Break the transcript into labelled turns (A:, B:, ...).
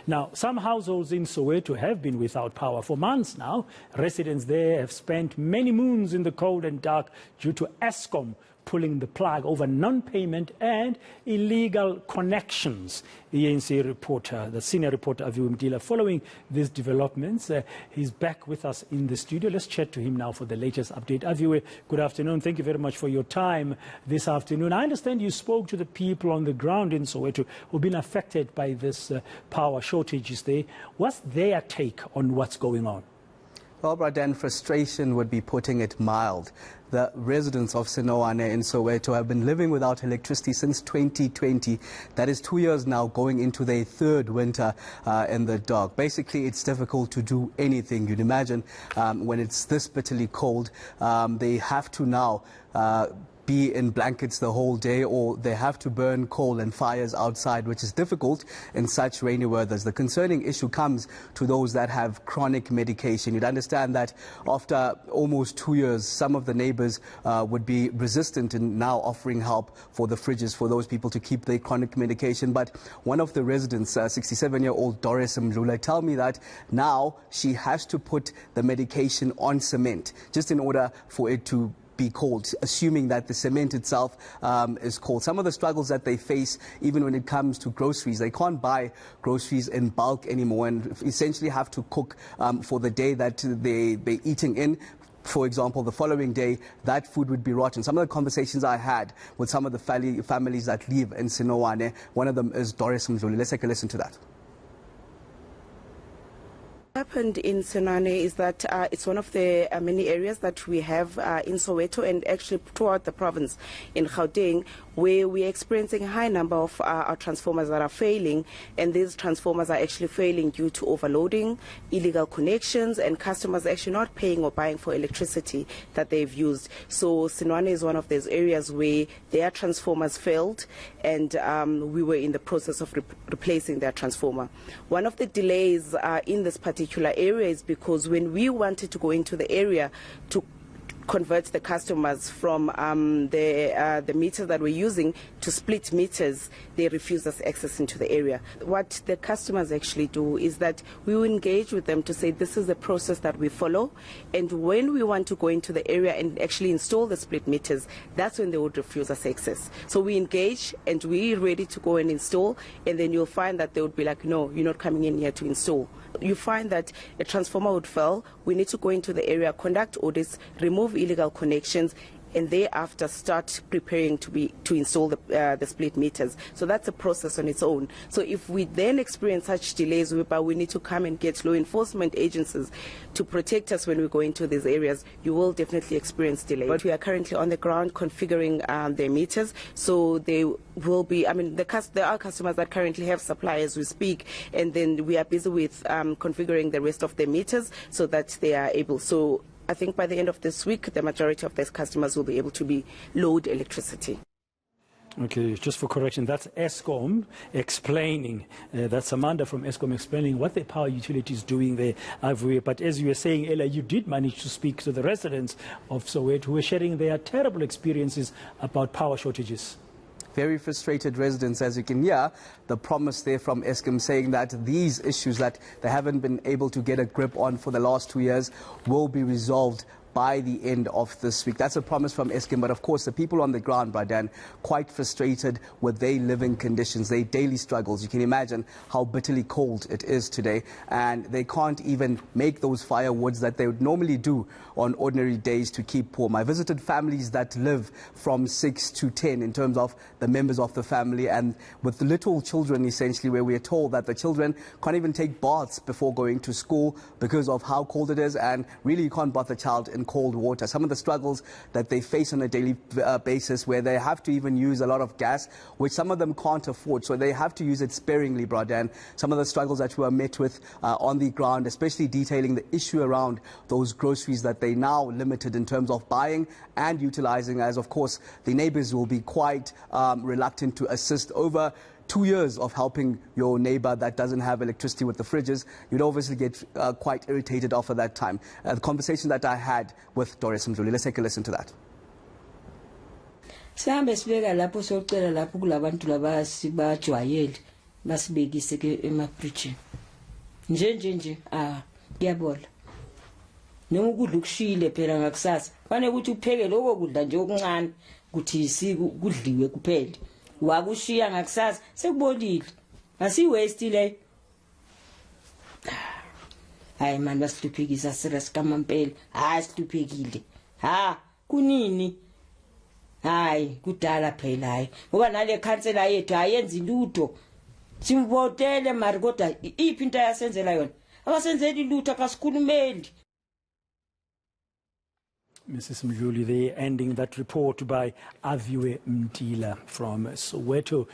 A: Now, some households in Soweto have been without power for months now. Residents there have spent many moons in the cold and dark due to Eskom pulling the plug over non-payment and illegal connections. The eNCA reporter, the senior reporter Aviwe Mtila, following these developments, he's back with us in the studio. Let's chat to him now for the latest update. Aviwe, good afternoon. Thank you very much for your time this afternoon. I understand you spoke to the people on the ground in Soweto who've been affected by this power shortages there. What's their take on what's going on?
B: Well, Bradan, frustration would be putting it mild. The residents of Senowane in Soweto have been living without electricity since 2020. That is 2 years now, going into their third winter in the dark. Basically, it's difficult to do anything. You'd imagine when it's this bitterly cold, they have to now be in blankets the whole day, or they have to burn coal and fires outside, which is difficult in such rainy weathers. The concerning issue comes to those that have chronic medication. You'd understand that after almost 2 years, some of the neighbors would be resistant in now offering help for the fridges for those people to keep their chronic medication. But one of the residents, 67-year-old Doris Mtila, tell me that now she has to put the medication on cement just in order for it to be cold, assuming that the cement itself is cold. Some of the struggles that they face, even when it comes to groceries, they can't buy groceries in bulk anymore and essentially have to cook for the day that they're eating in. For example, the following day, that food would be rotten. Some of the conversations I had with some of the families that live in Senowane, one of them is Doris Mtila. Let's take a listen to that.
C: Happened in Senowane is that it's one of the many areas that we have in Soweto and actually throughout the province in Gauteng, where we're experiencing a high number of our transformers that are failing, and these transformers are actually failing due to overloading, illegal connections, and customers actually not paying or buying for electricity that they've used. So Senowane is one of those areas where their transformers failed, and we were in the process of replacing their transformer. One of the delays in this particular area is because when we wanted to go into the area to convert the customers from the meters that we're using to split meters, they refuse us access into the area. What the customers actually do is that we will engage with them to say this is the process that we follow, and when we want to go into the area and actually install the split meters, that's when they would refuse us access. So we engage and we're ready to go and install, and then you'll find that they would be like, no, you're not coming in here to install. You find that a transformer would fail, we need to go into the area, conduct audits, remove illegal connections, and thereafter start preparing to install the split meters. So that's a process on its own. So if we then experience such delays, whereby we need to come and get law enforcement agencies to protect us when we go into these areas, you will definitely experience delays. But we are currently on the ground configuring their meters, so they will be, there are customers that currently have supply as we speak, and then we are busy with configuring the rest of the meters so that they are able. So I think by the end of this week, the majority of these customers will be able to load electricity.
A: Okay, just for correction, that's Eskom explaining, that's Amanda from Eskom explaining what the power utility is doing there. But as you were saying earlier, you did manage to speak to the residents of Soweto who were sharing their terrible experiences about power shortages.
B: Very frustrated residents, as you can hear, the promise there from Eskom saying that these issues that they haven't been able to get a grip on for the last 2 years will be resolved by the end of this week. That's a promise from Eskom, but of course the people on the ground, Bradan, quite frustrated with their living conditions, their daily struggles. You can imagine how bitterly cold it is today, and they can't even make those firewoods that they would normally do on ordinary days to keep warm. I visited families that live from 6 to 10 in terms of the members of the family, and with the little children essentially, where we are told that the children can't even take baths before going to school because of how cold it is, and really you can't bath a child in cold water. Some of the struggles that they face on a daily basis, where they have to even use a lot of gas, which some of them can't afford, so they have to use it sparingly, Bradan. Some of the struggles that we are met with on the ground, especially detailing the issue around those groceries that they now limited in terms of buying and utilizing, as of course the neighbors will be quite reluctant to assist. Over 2 years of helping your neighbor that doesn't have electricity with the fridges, you'd obviously get quite irritated after that time. The conversation that I had with Doris Mtila, let's take a listen to that.
D: Sihambe sibeka lapho socela lapho kulabantu labasibajwayele basibekise ke emafrijini. nje ngiyabona noma ukudla ukushile phela ngakusasa fanele ukuthi upheke lokho kudla nje okuncane ukuthi isiku kudliwe kuphela wakushiya ngakusasa sekubolile asi waste le hayi man basihluphekisa serious kamampela hayi sihluphekile kunini hayi kudala phela hayi ngoba nale council yethu ayenzi lutho simvotele mari kodwa iphi into yasenzela yona abasenzeli lutho akasikhulumeli.
A: Mrs. Mdluli there ending that report by Aviwe Mtila from Soweto.